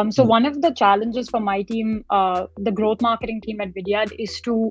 So one of the challenges for my team, the growth marketing team at Vidyard, is to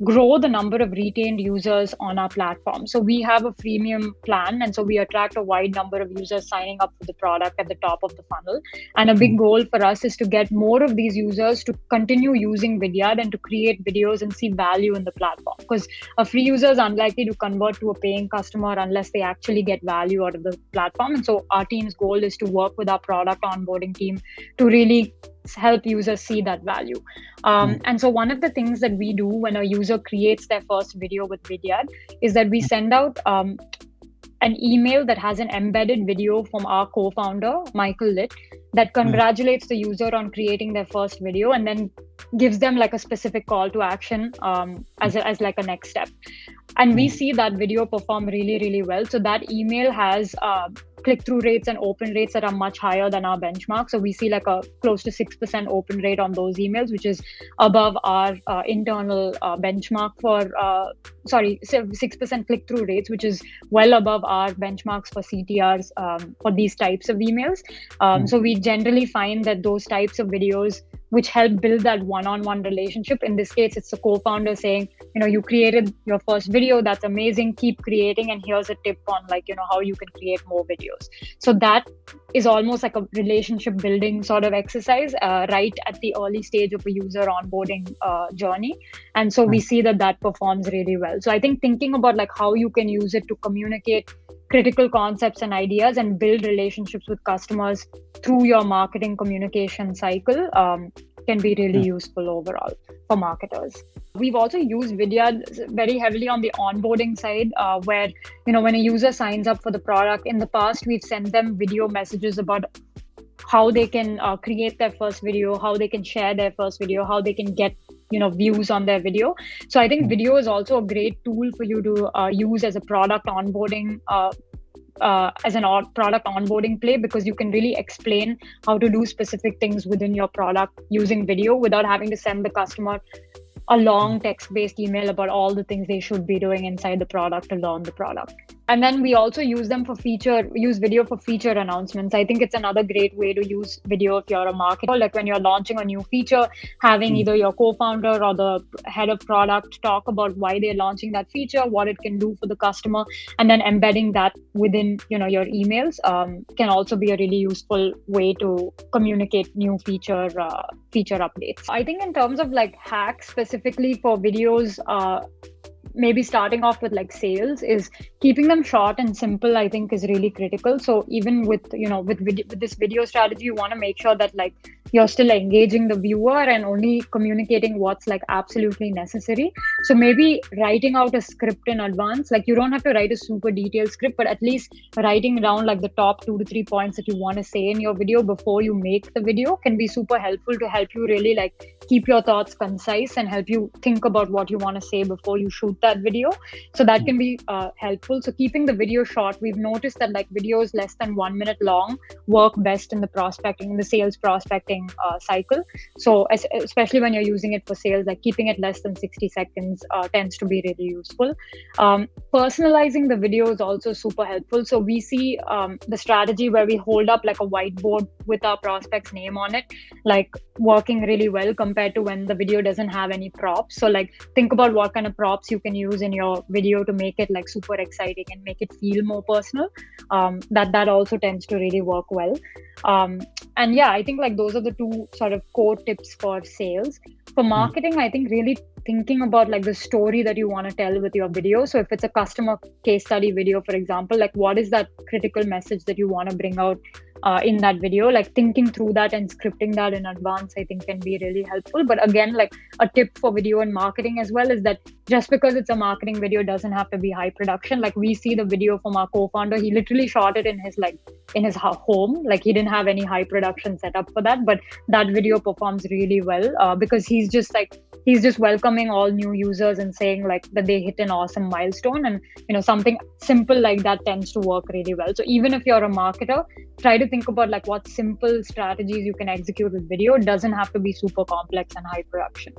grow the number of retained users on our platform. So we have a freemium plan, and so we attract a wide number of users signing up for the product at the top of the funnel. And a big goal for us is to get more of these users to continue using Vidyard and to create videos and see value in the platform. Because a free user is unlikely to convert to a paying customer unless they actually get value out of the platform. And so our team's goal is to work with our product onboarding team to really help users see that value. And so one of the things that we do when a user creates their first video with Vidyard is that we send out an email that has an embedded video from our co-founder, Michael Litt, that congratulates the user on creating their first video and then gives them like a specific call to action as like a next step. And we see that video perform really, really well. So that email has click-through rates and open rates that are much higher than our benchmark. So we see like a close to 6% open rate on those emails, which is above our internal benchmark for, 6% click-through rates, which is well above our benchmarks for CTRs for these types of emails. So we generally find that those types of videos which help build that one-on-one relationship. In this case, it's the co-founder saying, you created your first video, that's amazing, keep creating, and here's a tip on how you can create more videos. So that is almost like a relationship building sort of exercise right at the early stage of a user onboarding journey. And so we see that performs really well. So I think thinking about how you can use it to communicate critical concepts and ideas and build relationships with customers through your marketing communication cycle can be really useful overall for marketers. We've also used Vidyard very heavily on the onboarding side, where, when a user signs up for the product, in the past, we've sent them video messages about how they can create their first video, how they can share their first video, how they can get views on their video. So I think video is also a great tool for you to use as a product onboarding product onboarding play, because you can really explain how to do specific things within your product using video without having to send the customer a long text-based email about all the things they should be doing inside the product to learn the product. And then we also use video for feature announcements. I think it's another great way to use video if you're a marketer. Like when you're launching a new feature, having either your co-founder or the head of product talk about why they're launching that feature, what it can do for the customer, and then embedding that within your emails can also be a really useful way to communicate new feature updates. I think in terms of hacks specifically for videos, maybe starting off with sales, is keeping them short and simple, I think, is really critical. So even with this video strategy, you want to make sure that you're still engaging the viewer and only communicating what's absolutely necessary. So maybe writing out a script in advance, you don't have to write a super detailed script, but at least writing down the top 2 to 3 points that you want to say in your video before you make the video can be super helpful to help you really keep your thoughts concise and help you think about what you want to say before you shoot that video. So that can be helpful. So keeping the video short, we've noticed that videos less than 1 minute long work best in the sales prospecting cycle. So especially when you're using it for sales, keeping it less than 60 seconds tends to be really useful. Personalizing the video is also super helpful. So we see the strategy where we hold up a whiteboard with our prospect's name on it, working really well compared to when the video doesn't have any props. So think about what kind of props you can use in your video to make it super exciting and make it feel more personal. That also tends to really work well. And yeah, I think those are the two sort of core tips for sales. For marketing, I think really thinking about the story that you want to tell with your video. So if it's a customer case study video, for example, what is that critical message that you want to bring out in that video? Thinking through that and scripting that in advance, I think can be really helpful. But again, a tip for video and marketing as well is that just because it's a marketing video doesn't have to be high production. We see the video from our co-founder, he literally shot it in his home. He didn't have any high production setup for that, but that video performs really well because he's just welcoming all new users and saying that they hit an awesome milestone, and something simple like that tends to work really well. So even if you're a marketer, try to think about what simple strategies you can execute with video. It doesn't have to be super complex and high production.